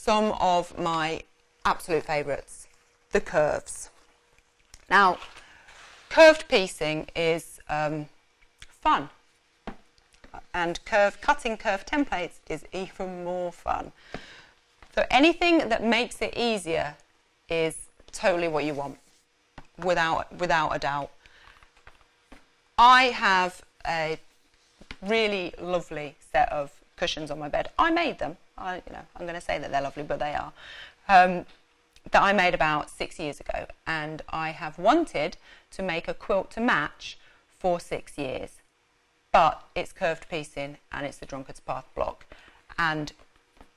some of my absolute favourites, the curves. Now, curved piecing is fun, and cutting curved templates is even more fun. So anything that makes it easier is totally what you want, without a doubt. I have a really lovely set of cushions on my bed. I made them. I'm going to say that they're lovely, but they are. That I made about 6 years ago, and I have wanted to make a quilt to match for 6 years. But it's curved piecing and it's the Drunkards Path block, and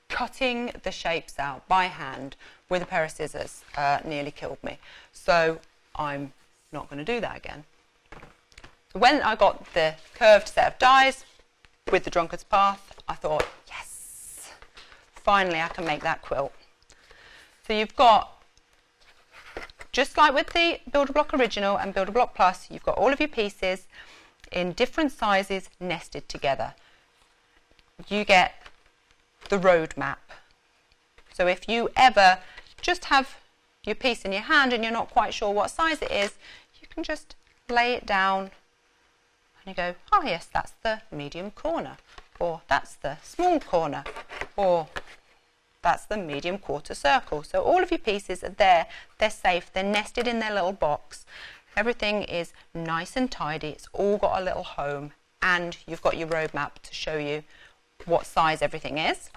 cutting the shapes out by hand with a pair of scissors nearly killed me. So I'm not going to do that again. So when I got the curved set of dies with the Drunkards Path, I thought, yes, finally I can make that quilt. So you've got, just like with the Builder Block Original and Builder Block Plus, you've got all of your pieces in different sizes nested together. You get the road map. So if you ever just have your piece in your hand and you're not quite sure what size it is, you can just lay it down and you go, oh yes, that's the medium corner, or that's the small corner, or that's the medium quarter circle. So all of your pieces are there, they're safe, they're nested in their little box. Everything is nice and tidy, it's all got a little home, and you've got your road map to show you what size everything is.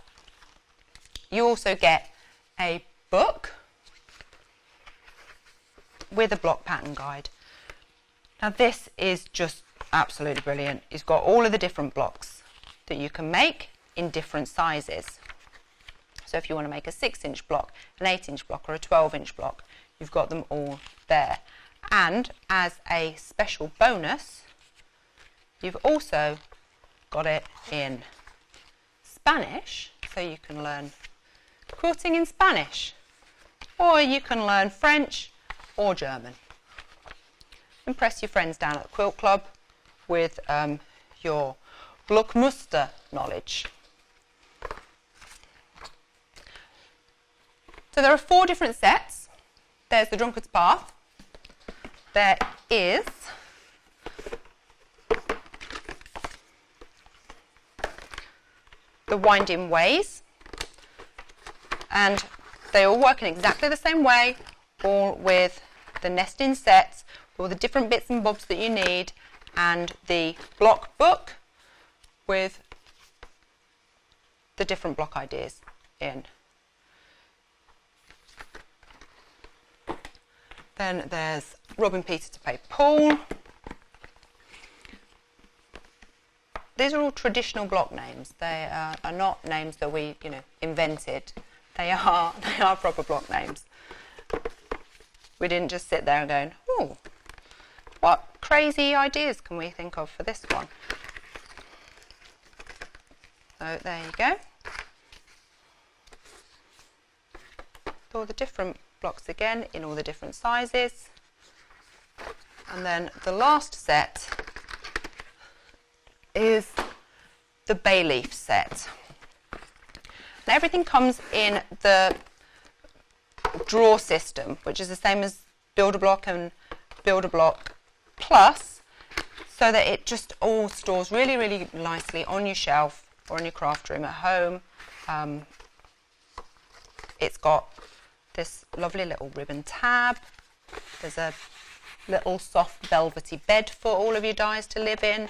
You also get a book with a block pattern guide. Now this is just absolutely brilliant. It's got all of the different blocks that you can make in different sizes. So if you want to make a 6-inch block, an 8-inch block, or a 12-inch block, you've got them all there. And as a special bonus, you've also got it in Spanish, so you can learn quilting in Spanish, or you can learn French or German. Impress your friends down at the quilt club with your Blockmuster knowledge. So there are 4 different sets. There's the Drunkards Path. There is the Winding Ways, and they all work in exactly the same way, all with the nesting sets, all the different bits and bobs that you need, and the block book with the different block ideas in. Then there's Robin Peter to Pay Paul. These are all traditional block names. They are not names that we, invented. They are proper block names. We didn't just sit there and going, oh, what crazy ideas can we think of for this one? So there you go. All the different blocks again in all the different sizes. And then the last set is the bay leaf set. Now everything comes in the drawer system, which is the same as Builder Block and Builder Block Plus, so that it just all stores really, really nicely on your shelf or in your craft room at home. It's got this lovely little ribbon tab. There's a little soft velvety bed for all of your dies to live in.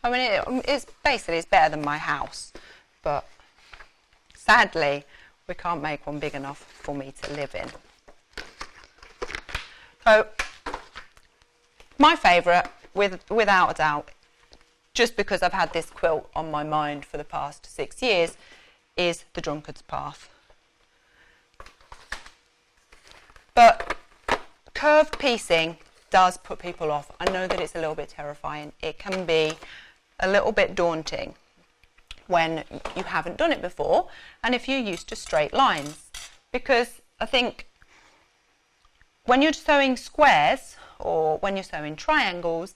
I mean, it's better than my house, but sadly we can't make one big enough for me to live in. So my favourite, without a doubt, just because I've had this quilt on my mind for the past 6 years, is the Drunkards Path. But curved piecing does put people off. I know that it's a little bit terrifying. It can be a little bit daunting when you haven't done it before and if you're used to straight lines, because I think when you're sewing squares or when you're sewing triangles,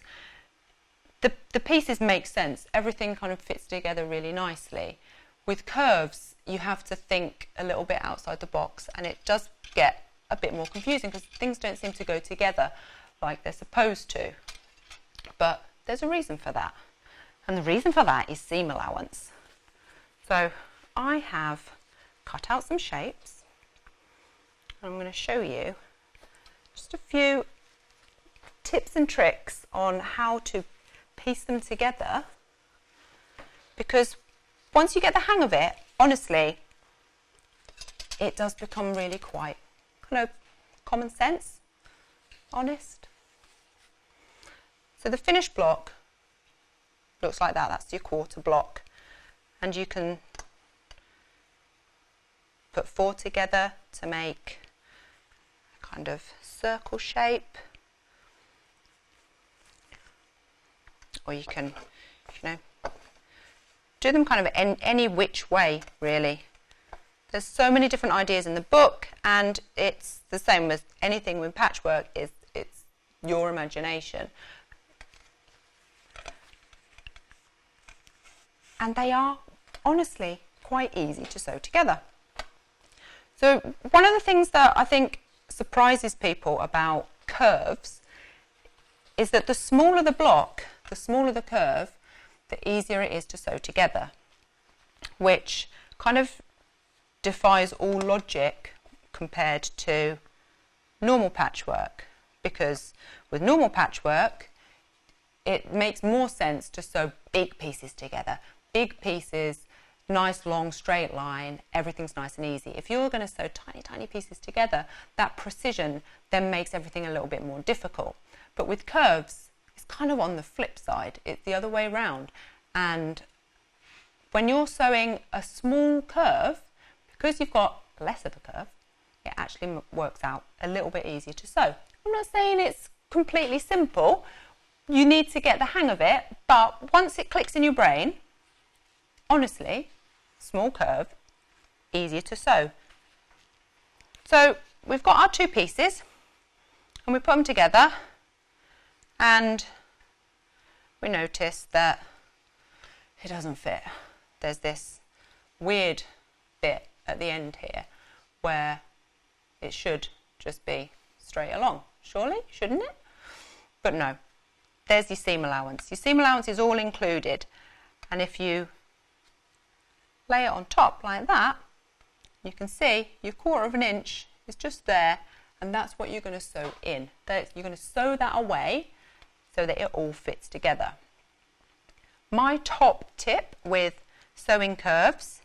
the pieces make sense. Everything kind of fits together really nicely. With curves, you have to think a little bit outside the box, and it does get a bit more confusing because things don't seem to go together like they're supposed to. But there's a reason for that, and the reason for that is seam allowance. So I have cut out some shapes. I'm going to show you just a few tips and tricks on how to piece them together, because once you get the hang of it, honestly, it does become really quite kind of common sense, honest. So the finished block looks like that. That's your quarter block, and you can put 4 together to make a kind of circle shape, or you can, you know, do them kind of any which way, really. There's so many different ideas in the book, and it's the same as anything with patchwork, it's your imagination. And they are honestly quite easy to sew together. So one of the things that I think surprises people about curves is that the smaller the block, the smaller the curve, the easier it is to sew together, which kind of defies all logic compared to normal patchwork, because with normal patchwork it makes more sense to sew big pieces together. Big pieces, nice long straight line, everything's nice and easy. If you're going to sew tiny pieces together, that precision then makes everything a little bit more difficult. But with curves, it's kind of on the flip side. It's the other way around. And when you're sewing a small curve, because you've got less of a curve, it actually works out a little bit easier to sew. I'm not saying it's completely simple. You need to get the hang of it, but once it clicks in your brain, honestly, small curve, easier to sew. So we've got our 2 pieces, and we put them together, and we notice that it doesn't fit. There's this weird bit at the end here where it should just be straight along, surely, shouldn't it? But no, there's your seam allowance. Your seam allowance is all included, and if you lay it on top like that, you can see your 1/4 of an inch is just there, and that's what you're going to sew in. You're going to sew that away so that it all fits together. My top tip with sewing curves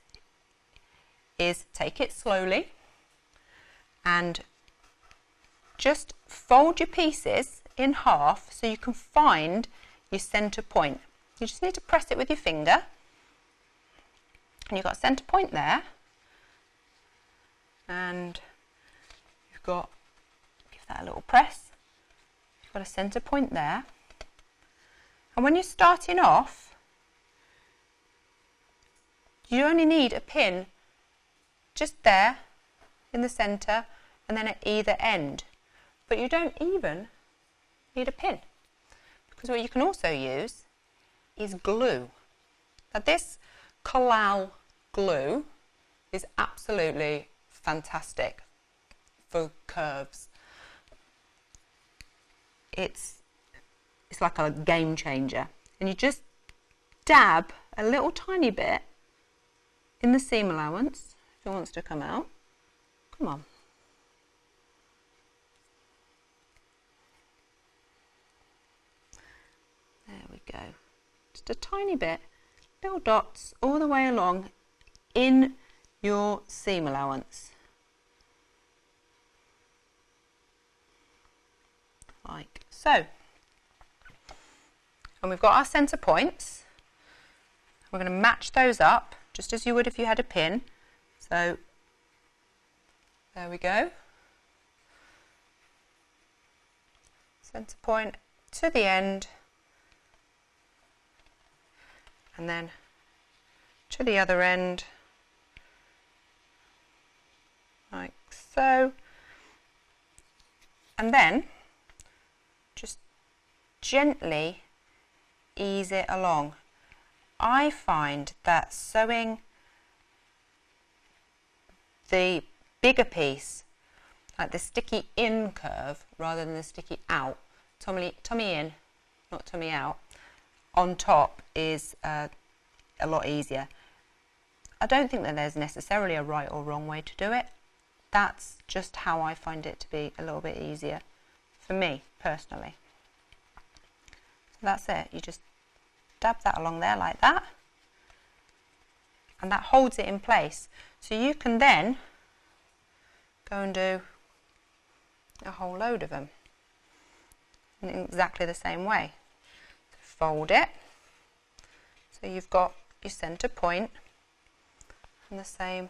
is take it slowly and just fold your pieces in half so you can find your centre point. You just need to press it with your finger, and you've got a centre point there, and you've got, give that a little press, you've got a centre point there, and when you're starting off, you only need a pin just there in the centre and then at either end, but you don't even need a pin, because what you can also use is glue. Now this Collal glue is absolutely fantastic for curves. It's like a game changer, and you just dab a little tiny bit in the seam allowance if it wants to come out. Come on. There we go. Just a tiny bit, little dots all the way along in your seam allowance. Like so. And we've got our centre points. We're going to match those up just as you would if you had a pin. So there we go. Centre point to the end, and then to the other end, like so. And then just gently ease it along. I find that sewing the bigger piece, like the sticky in curve rather than the sticky out, tummy in, not tummy out, on top is a lot easier. I don't think that there's necessarily a right or wrong way to do it. That's just how I find it to be a little bit easier for me personally. So that's it. You just dab that along there like that, and that holds it in place. So you can then go and do a whole load of them in exactly the same way. So fold it so you've got your centre point, and the same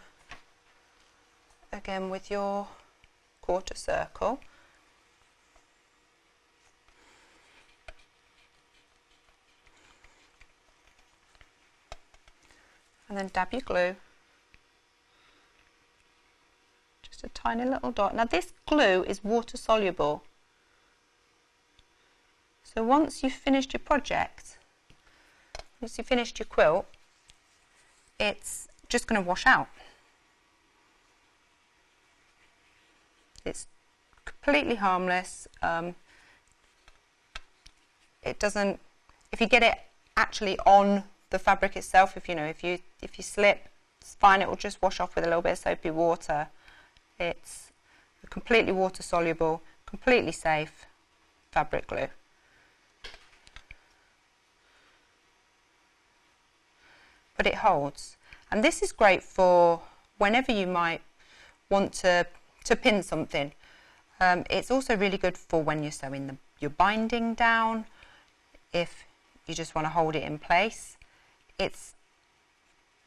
again with your quarter circle. And then dab your glue, just a tiny little dot. Now this glue is water soluble, so once you've finished your project, once you've finished your quilt, it's just going to wash out. It's completely harmless. It doesn't, if you get it actually on the fabric itself, if you slip, it's fine, it will just wash off with a little bit of soapy water. It's completely water soluble, completely safe fabric glue. But it holds, and this is great for whenever you might want to pin something. It's also really good for when you're sewing your binding down, if you just want to hold it in place. It's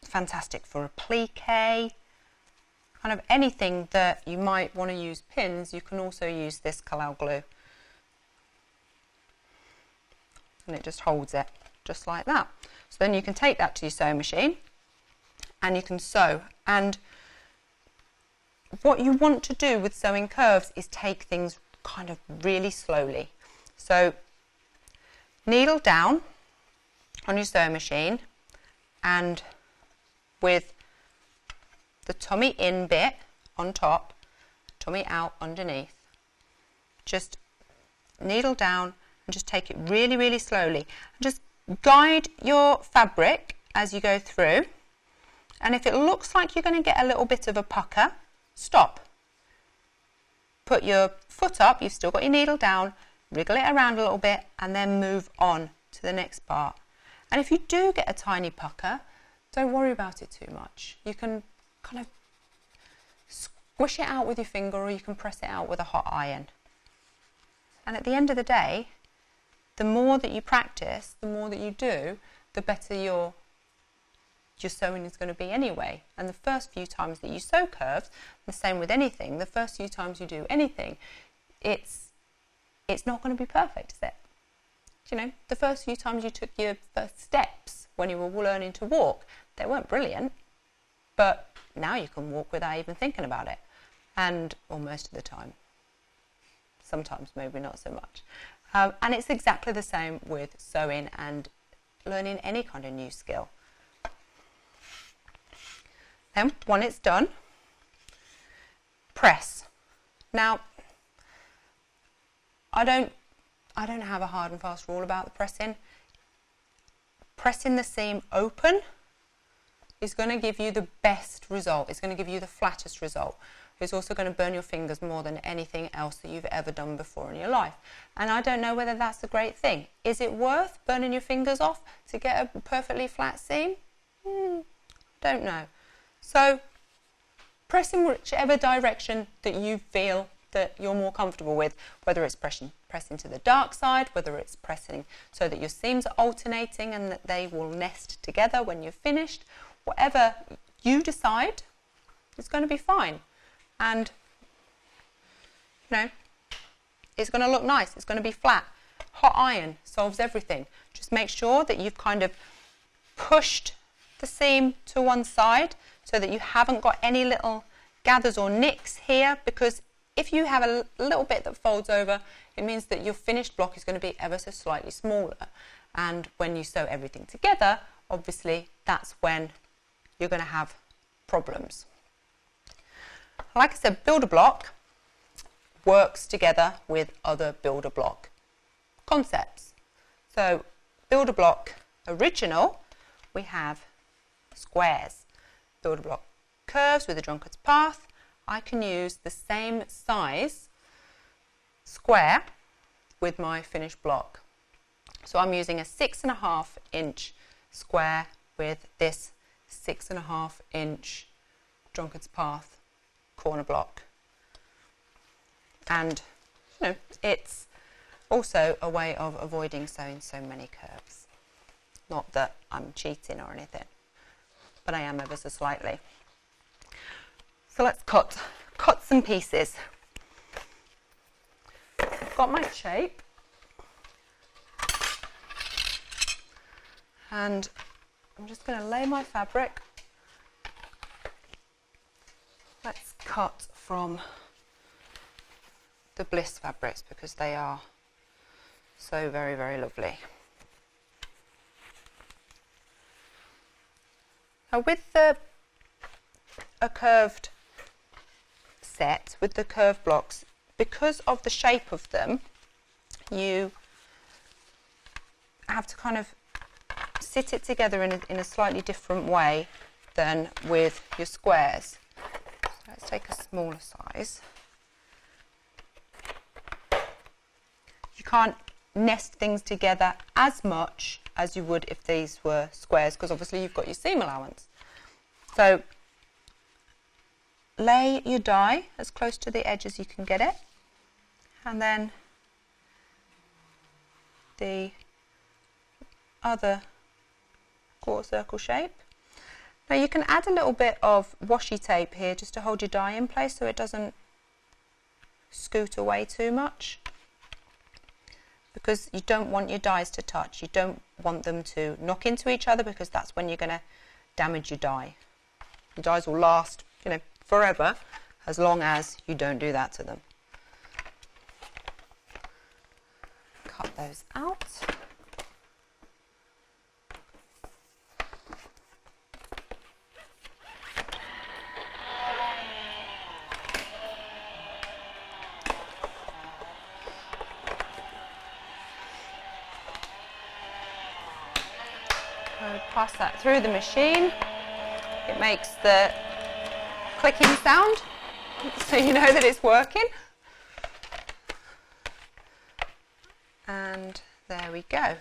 fantastic for applique, kind of anything that you might want to use pins. You can also use this Collal glue, and it just holds it just like that. So then you can take that to your sewing machine and you can sew. And what you want to do with sewing curves is take things kind of really slowly. So needle down on your sewing machine, and with the tummy in bit on top, tummy out underneath, just needle down and just take it really, really slowly. And just guide your fabric as you go through, and if it looks like you're going to get a little bit of a pucker, stop. Put your foot up, you've still got your needle down, wriggle it around a little bit, and then move on to the next part. And if you do get a tiny pucker, don't worry about it too much. You can kind of squish it out with your finger, or you can press it out with a hot iron. And at the end of the day, the more that you practice, the more that you do, the better your sewing is going to be anyway. And the first few times that you sew curves, the same with anything, the first few times you do anything, it's not going to be perfect, is it? You know, the first few times you took your first steps when you were learning to walk, they weren't brilliant, but now you can walk without even thinking about it, or most of the time. Sometimes maybe not so much. And it's exactly the same with sewing and learning any kind of new skill. Then, when it's done, press. Now, I don't have a hard and fast rule about the pressing. Pressing the seam open is going to give you the best result. It's going to give you the flattest result. It's also going to burn your fingers more than anything else that you've ever done before in your life. And I don't know whether that's a great thing. Is it worth burning your fingers off to get a perfectly flat seam? Don't know. So press in whichever direction that you feel that you're more comfortable with, whether it's pressing to the dark side, whether it's pressing so that your seams are alternating and that they will nest together when you're finished. Whatever you decide, it's going to be fine. And, you know, it's going to look nice. It's going to be flat. Hot iron solves everything. Just make sure that you've kind of pushed the seam to one side so that you haven't got any little gathers or nicks here, because if you have a little bit that folds over, it means that your finished block is going to be ever so slightly smaller. And when you sew everything together, obviously that's when you're going to have problems. Like I said, builder block works together with other builder block concepts. So builder block original, we have squares. Builder block curves with the Drunkards Path, I can use the same size square with my finished block. So I'm using a 6.5 inch square with this 6.5 inch Drunkards Path corner block. And it's also a way of avoiding sewing so many curves. Not that I'm cheating or anything, but I am ever so slightly. So let's cut some pieces. I've got my shape, and I'm just going to lay my fabric. Let's cut from the Bliss fabrics because they are so very, very lovely. Now with a curved set, with the curved blocks, because of the shape of them, you have to kind of sit it together in a slightly different way than with your squares. So let's take a smaller size. You can't nest things together as much as you would if these were squares, because obviously you've got your seam allowance. So lay your die as close to the edge as you can get it, and then the other quarter circle shape. Now you can add a little bit of washi tape here just to hold your die in place so it doesn't scoot away too much, because you don't want your dies to touch. You don't want them to knock into each other, because that's when you're going to damage your die. The dies will last, forever, as long as you don't do that to them. Cut those out. Pass that through the machine. It makes the clicking sound, so you know that it's working. And there we go.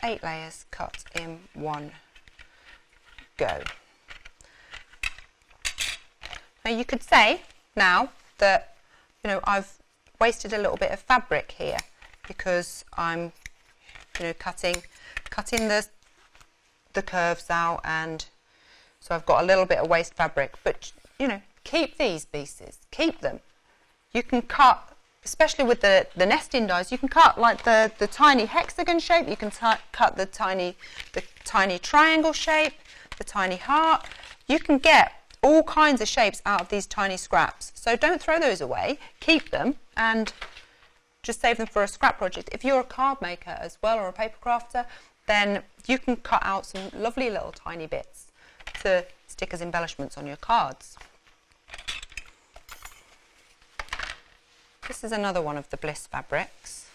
8 layers cut in one go. Now you could say now that I've wasted a little bit of fabric here because I'm cutting the curves out, and so I've got a little bit of waste fabric. But keep these pieces, keep them. You can cut, especially with the nesting dies, you can cut like the tiny hexagon shape, you can cut the tiny triangle shape, the tiny heart. You can get all kinds of shapes out of these tiny scraps. So don't throw those away, keep them and just save them for a scrap project. If you're a card maker as well, or a paper crafter, then you can cut out some lovely little tiny bits to stick as embellishments on your cards. This is another one of the Bliss fabrics,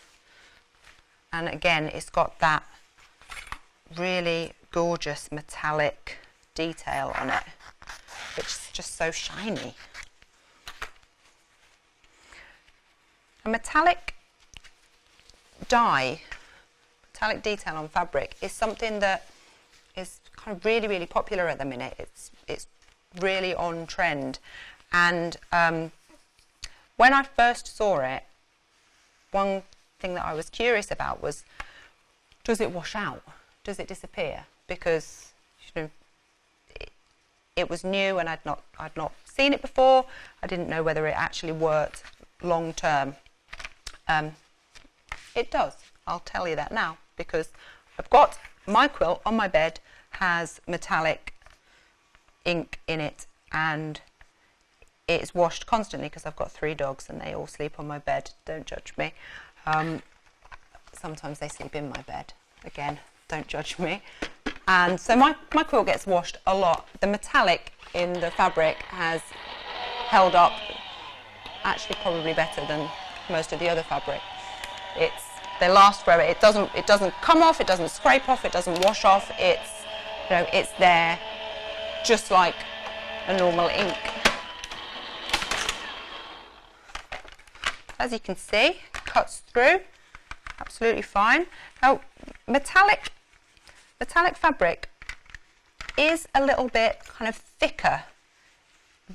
and again it's got that really gorgeous metallic detail on it, which is just so shiny. A metallic dye, metallic detail on fabric is something that is kind of really, really popular at the minute. It's really on trend, and when I first saw it, one thing that I was curious about was, does it wash out? Does it disappear? Because it was new and I'd not seen it before. I didn't know whether it actually worked long term. It does. I'll tell you that now, because I've got my quilt on my bed has metallic ink in it, and it's washed constantly because I've got 3 dogs and they all sleep on my bed. Don't judge me. Sometimes they sleep in my bed. Again, don't judge me. And so my quilt gets washed a lot. The metallic in the fabric has held up actually probably better than most of the other fabric. They last forever. It doesn't come off, it doesn't scrape off, it doesn't wash off. It's there just like a normal ink. As you can see, cuts through absolutely fine. Now, metallic fabric is a little bit kind of thicker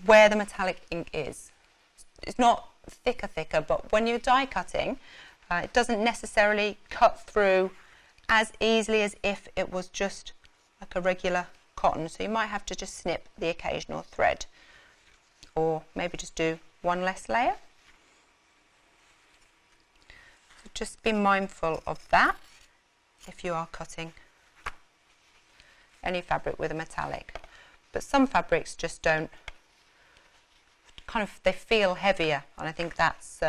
where the metallic ink is. It's not thicker, but when you're die cutting, it doesn't necessarily cut through as easily as if it was just like a regular cotton. So you might have to just snip the occasional thread, or maybe just do one less layer. So just be mindful of that if you are cutting any fabric with a metallic. But some fabrics just don't, they feel heavier, and I think that's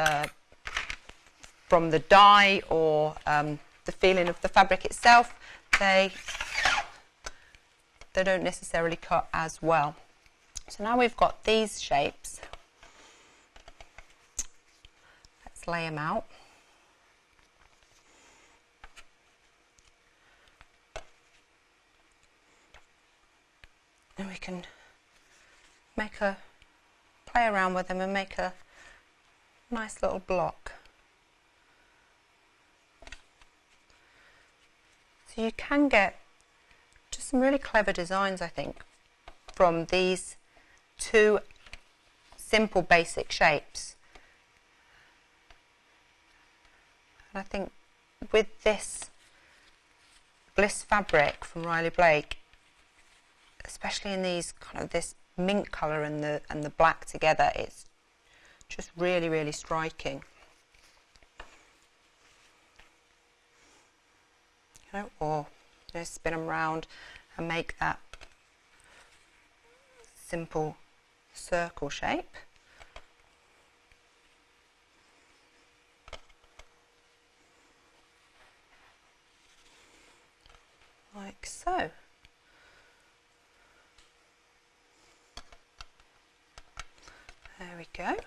from the dye or the feeling of the fabric itself. They don't necessarily cut as well. So now we've got these shapes, let's lay them out. And we can play around with them and make a nice little block. So you can get just some really clever designs, I think, from these two simple basic shapes. And I think with this Bliss fabric from Riley Blake, especially in these this mint colour and the black together, it's just really, really striking. Or spin them round and make that simple circle shape. Like so.